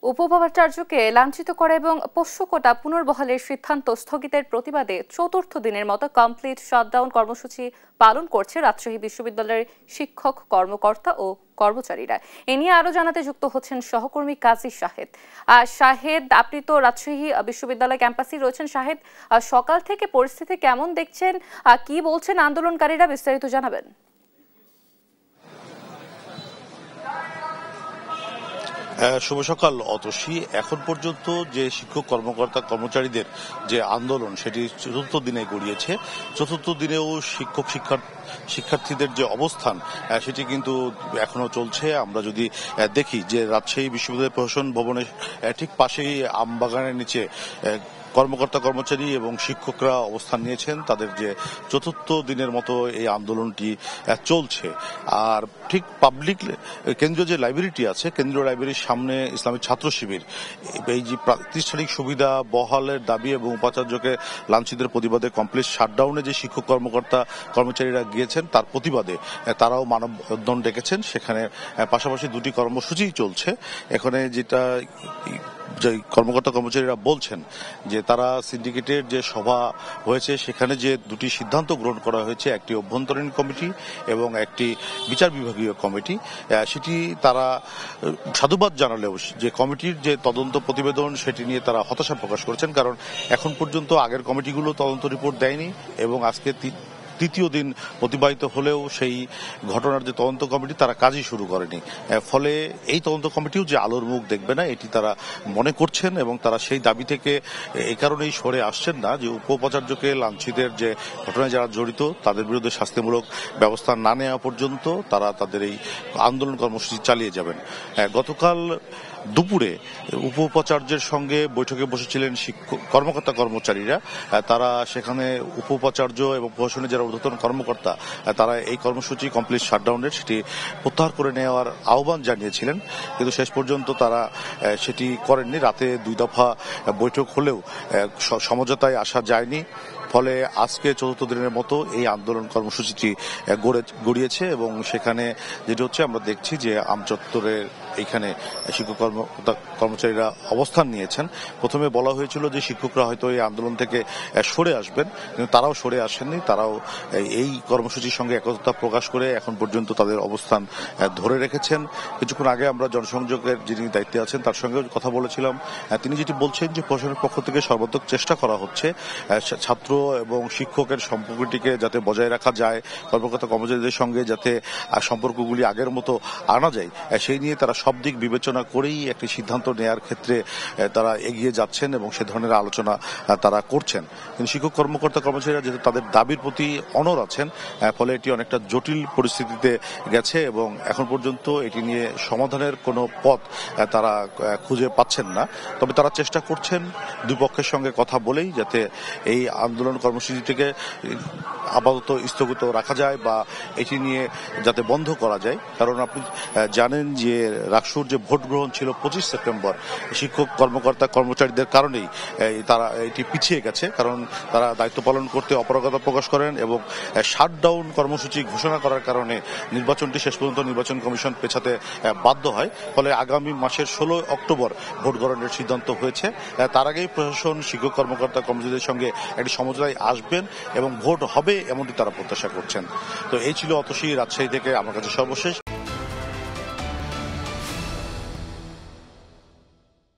উপাচার্যকে লাঞ্ছিত করা এবং পোষ্য কোটা পুনর্বহালের সিদ্ধান্ত স্থগিতের প্রতিবাদে চতুর্থ দিনের মতো কমপ্লিট শাটডাউন কর্মসূচি পালন করছে রাজশাহী বিশ্ববিদ্যালয়ের শিক্ষক, কর্মকর্তা ও কর্মচারীরা। এ নিয়ে আরো জানাতে যুক্ত হচ্ছেন সহকর্মী কাজী শাহেদ। শাহেদ, আপনি তো রাজশাহী বিশ্ববিদ্যালয় ক্যাম্পাসে রয়েছেন। শাহেদ, সকাল থেকে পরিস্থিতি কেমন দেখছেন, কি বলছেন আন্দোলনকারীরা, বিস্তারিত জানাবেন। শুভ সকাল অতসী। এখন পর্যন্ত যে শিক্ষক, কর্মকর্তা, কর্মচারীদের যে আন্দোলন সেটি চতুর্থ দিনে গড়িয়েছে। চতুর্থ দিনেও শিক্ষার্থীদের যে অবস্থান সেটি কিন্তু এখনো চলছে। আমরা যদি দেখি যে রাজশাহী বিশ্ববিদ্যালয় প্রশাসন ভবনের ঠিক পাশেই আমবাগানের নিচে কর্মকর্তা, কর্মচারী এবং শিক্ষকরা অবস্থান নিয়েছেন। তাদের যে চতুর্থ দিনের মতো এই আন্দোলনটি চলছে। আর ঠিক পাবলিক কেন্দ্রীয় যে লাইব্রেরিটি আছে, কেন্দ্রীয় লাইব্রেরির সামনে ইসলামী ছাত্র শিবির এই যে প্রাতিষ্ঠানিক সুবিধা বহালের দাবি এবং উপাচার্যকে লাঞ্ছিতের প্রতিবাদে কমপ্লিট শাটডাউনে যে শিক্ষক, কর্মকর্তা, কর্মচারীরা গিয়েছেন তার প্রতিবাদে তারাও মানববন্ধন ডেকেছেন। সেখানে পাশাপাশি দুটি কর্মসূচি চলছে। এখানে যেটা যে কর্মকর্তা, কর্মচারীরা বলছেন যে তারা সিন্ডিকেটের যে সভা হয়েছে সেখানে যে দুটি সিদ্ধান্ত গ্রহণ করা হয়েছে, একটি অভ্যন্তরীণ কমিটি এবং একটি বিচার বিভাগীয় কমিটি, সেটি তারা সাধুবাদ জানালেও যে কমিটির যে তদন্ত প্রতিবেদন সেটি নিয়ে তারা হতাশা প্রকাশ করেছেন। কারণ এখন পর্যন্ত আগের কমিটিগুলো তদন্ত রিপোর্ট দেয়নি এবং আজকে তৃতীয় দিন অতিবাহিত হলেও সেই ঘটনার যে তদন্ত কমিটি তারা কাজই শুরু করেনি। ফলে এই তদন্ত কমিটিও যে আলোর মুখ দেখবে না এটি তারা মনে করছেন এবং তারা সেই দাবি থেকে এই কারণেই সরে আসছেন না যে উপাচার্যকে লাঞ্ছিতের যে ঘটনায় যারা জড়িত তাদের বিরুদ্ধে শাস্তিমূলক ব্যবস্থা না নেওয়া পর্যন্ত তারা তাদের এই আন্দোলন কর্মসূচি চালিয়ে যাবেন। গতকাল দুপুরে উপাচার্যের সঙ্গে বৈঠকে বসেছিলেন শিক্ষক, কর্মকর্তা, কর্মচারীরা। তারা সেখানে উপাচার্য এবং প্রশাসনের যারা ঊর্ধ্বতন কর্মকর্তা তারা এই কর্মসূচি কমপ্লিট শাটডাউনের সেটি প্রত্যাহার করে নেওয়ার আহ্বান জানিয়েছিলেন, কিন্তু শেষ পর্যন্ত তারা সেটি করেননি। রাতে 2 দফা বৈঠক হলেও সমঝোতায় আসা যায়নি। ফলে আজকে চতুর্থ দিনের মতো এই আন্দোলন কর্মসূচিটি গড়িয়েছে এবং সেখানে যেটি হচ্ছে আমরা দেখছি যে আমচত্বরের এইখানে শিক্ষক, কর্মচারীরা অবস্থান নিয়েছেন। প্রথমে বলা হয়েছিল যে শিক্ষকরা হয়তো এই আন্দোলন থেকে সরে আসবেন, কিন্তু তারাও সরে আসেননি। তারাও এই কর্মসূচির সঙ্গে একতা প্রকাশ করে এখন পর্যন্ত তাদের অবস্থান ধরে রেখেছেন। কিছুক্ষণ আগে আমরা জনসংযোগের যিনি দায়িত্বে আছেন তার সঙ্গেও কথা বলেছিলাম। তিনি যেটি বলছেন যে প্রশাসনের পক্ষ থেকে সর্বাত্মক চেষ্টা করা হচ্ছে ছাত্র এবং শিক্ষকের সম্পর্কটিকে যাতে বজায় রাখা যায়, কর্মকর্তা, কর্মচারীদের সঙ্গে যাতে সম্পর্কগুলি আগের মতো আনা যায়, সেই নিয়ে তারা সব দিক বিবেচনা করেই একটি সিদ্ধান্ত নেয়ার ক্ষেত্রে তারা এগিয়ে যাচ্ছেন এবং সে ধরনের আলোচনা তারা করছেন। কিন্তু শিক্ষক, কর্মকর্তা, কর্মচারীরা যেহেতু তাদের দাবির প্রতি অনড় আছেন, ফলে এটি অনেকটা জটিল পরিস্থিতিতে গেছে এবং এখন পর্যন্ত এটি নিয়ে সমাধানের কোনো পথ তারা খুঁজে পাচ্ছেন না। তবে তারা চেষ্টা করছেন দুই পক্ষের সঙ্গে কথা বলেই যাতে এই আন্দোলন কর্মসূচিটিকে আপাতত স্থগিত রাখা যায় বা এটি নিয়ে যাতে বন্ধ করা যায়। কারণ আপনি জানেন যে রাকসুর যে ভোট গ্রহণ ছিল 25 সেপ্টেম্বর, শিক্ষক, কর্মকর্তা, কর্মচারীদের কারণেই তারা এটি পিছিয়ে গেছে। কারণ তারা দায়িত্ব পালন করতে অপারগতা প্রকাশ করেন এবং শাটডাউন কর্মসূচি ঘোষণা করার কারণে নির্বাচনটি শেষ পর্যন্ত নির্বাচন কমিশন পেছাতে বাধ্য হয়। ফলে আগামী মাসের 16 অক্টোবর ভোট গ্রহণের সিদ্ধান্ত হয়েছে। তার আগেই প্রশাসন শিক্ষক, কর্মকর্তা, কর্মচারীদের সঙ্গে একটি সমঝোতায় আসবেন এবং ভোট হবে এমনটি তারা প্রত্যাশা করছেন। তো এই ছিল অতসী রাজশাহী থেকে আমার কাছে সর্বশেষ।